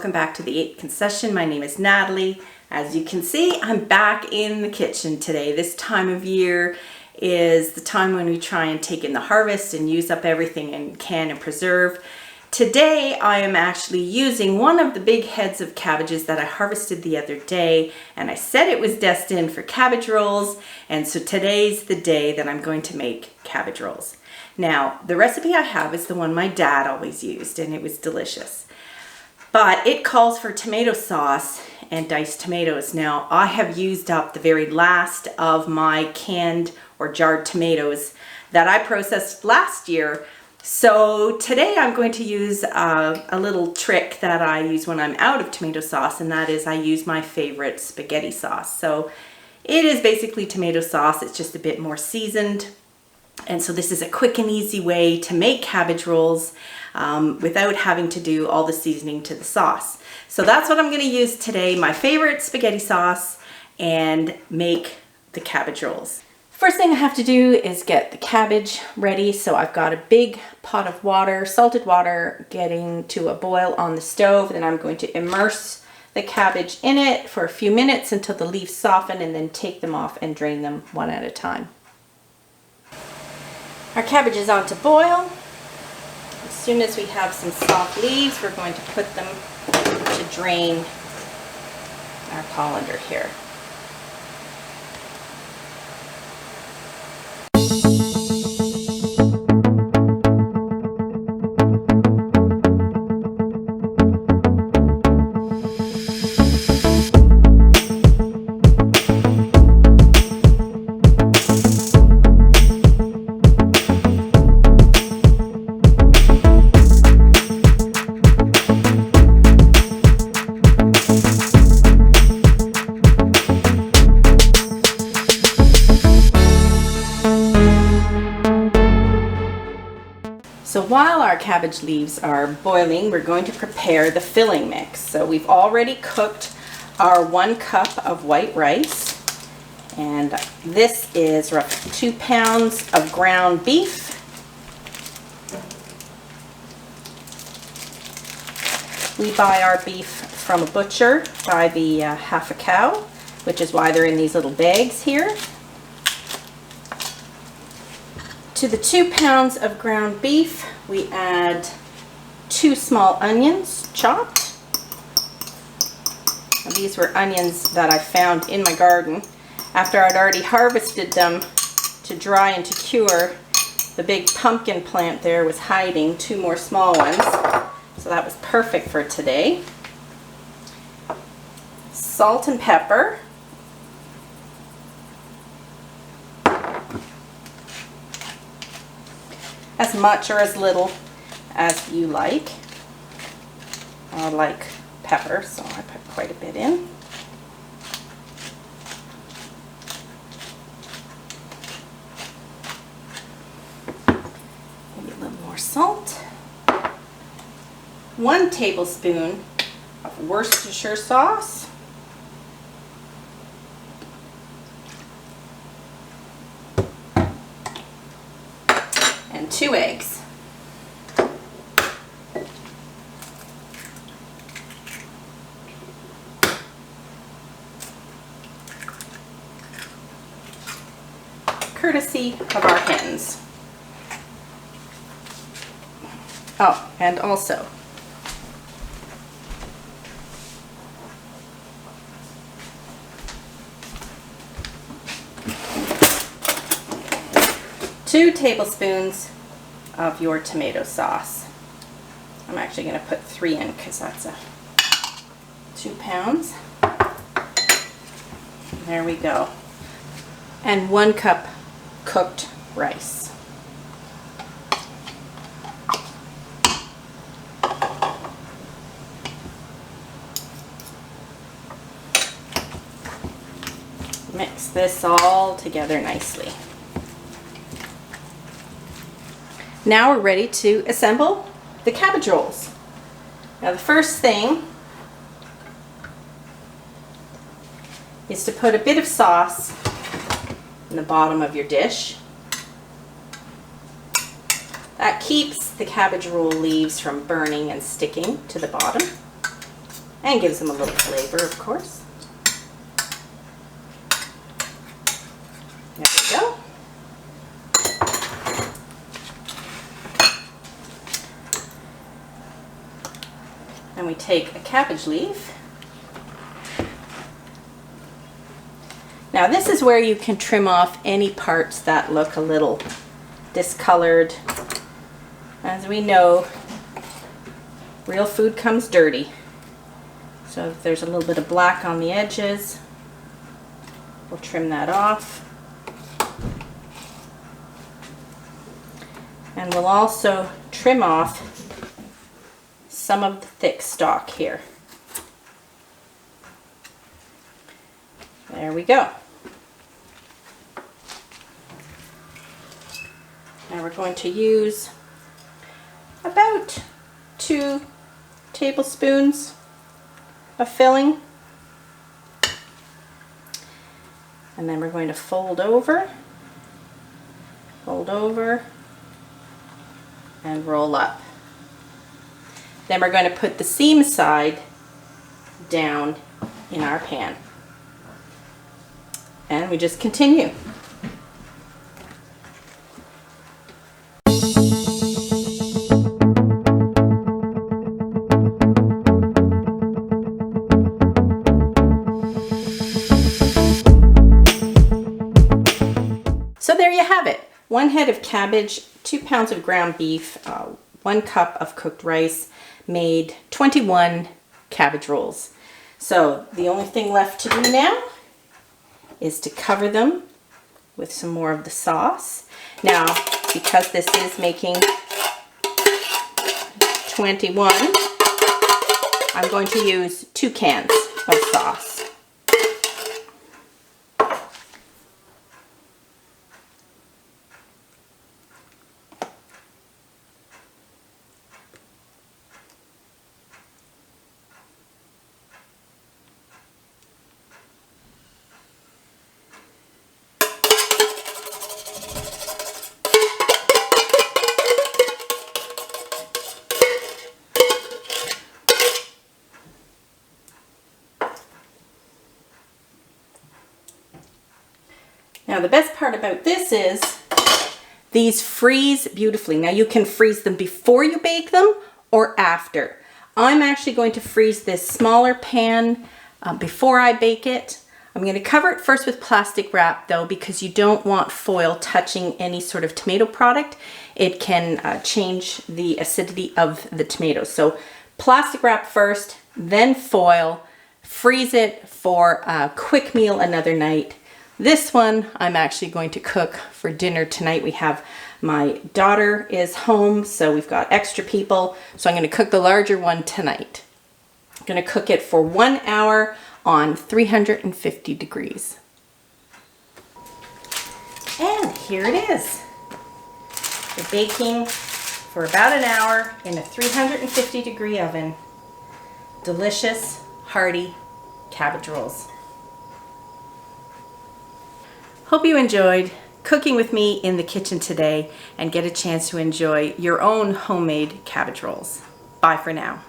welcome back to the 8th Concession. My name is Natalie. As you can see, I'm back in the kitchen today. This time of year is the time when we try and take in the harvest and use up everything and can and preserve. Today I am actually using one of the big heads of cabbages that I harvested the other day, and I said it was destined for cabbage rolls, and so today's the day that I'm going to make cabbage rolls. Now, the recipe I have is the one my dad always used, and it was delicious. But it calls for tomato sauce and diced tomatoes. Now, I have used up the very last of my canned or jarred tomatoes that I processed last year. So today I'm going to use a little trick that I use when I'm out of tomato sauce, and that is I use my favorite spaghetti sauce. So it is basically tomato sauce, it's just a bit more seasoned. And so this is a quick and easy way to make cabbage rolls without having to do all the seasoning to the sauce. So that's what I'm going to use today, my favorite spaghetti sauce, and make the cabbage rolls. First thing I have to do is get the cabbage ready. So I've got a big pot of water, salted water, getting to a boil on the stove. Then I'm going to immerse the cabbage in it for a few minutes until the leaves soften, and then take them off and drain them one at a time. Our cabbage is on to boil. As soon as we have some soft leaves, we're going to put them to drain our colander here. So while our cabbage leaves are boiling, we're going to prepare the filling mix. So we've already cooked our 1 cup of white rice, and this is roughly 2 pounds of ground beef. We buy our beef from a butcher by the half a cow, which is why they're in these little bags here. To the 2 pounds of ground beef, we add 2 small onions, chopped. And these were onions that I found in my garden after I'd already harvested them to dry and to cure. The big pumpkin plant there was hiding 2 more small ones, so that was perfect for today. Salt and pepper. As much or as little as you like. I like pepper, so I put quite a bit in. Maybe a little more salt. 1 tablespoon of Worcestershire sauce. And 2 eggs. Courtesy of our hens. Oh, and also two tablespoons of your tomato sauce. I'm actually going to put 3 in because that's 2 pounds. There we go. And 1 cup cooked rice. Mix this all together nicely. Now we're ready to assemble the cabbage rolls. Now the first thing is to put a bit of sauce in the bottom of your dish. That keeps the cabbage roll leaves from burning and sticking to the bottom. and gives them a little flavor, of course. There we go. And we take a cabbage leaf. Now this is where you can trim off any parts that look a little discolored. As we know, real food comes dirty. So if there's a little bit of black on the edges, we'll trim that off. And we'll also trim off some of the thick stalk here. There we go. Now we're going to use about 2 tablespoons of filling. And then we're going to fold over, and roll up. Then we're going to put the seam side down in our pan. And we just continue. So there you have it. 1 head of cabbage, 2 pounds of ground beef, 1 cup of cooked rice, made 21 cabbage rolls. So the only thing left to do now is to cover them with some more of the sauce. Now, because this is making 21, I'm going to use 2 cans of sauce. Now the best part about this is these freeze beautifully. Now you can freeze them before you bake them or after. I'm actually going to freeze this smaller pan before I bake it. I'm going to cover it first with plastic wrap though, because you don't want foil touching any sort of tomato product. It can change the acidity of the tomatoes. So plastic wrap first, then foil, freeze it for a quick meal another night. This one I'm actually going to cook for dinner tonight. We have, my daughter is home, so we've got extra people. So I'm going to cook the larger one tonight. I'm going to cook it for 1 hour on 350 degrees. And here it is. We're baking for about an hour in a 350 degree oven. Delicious, hearty cabbage rolls. Hope you enjoyed cooking with me in the kitchen today and get a chance to enjoy your own homemade cabbage rolls. Bye for now.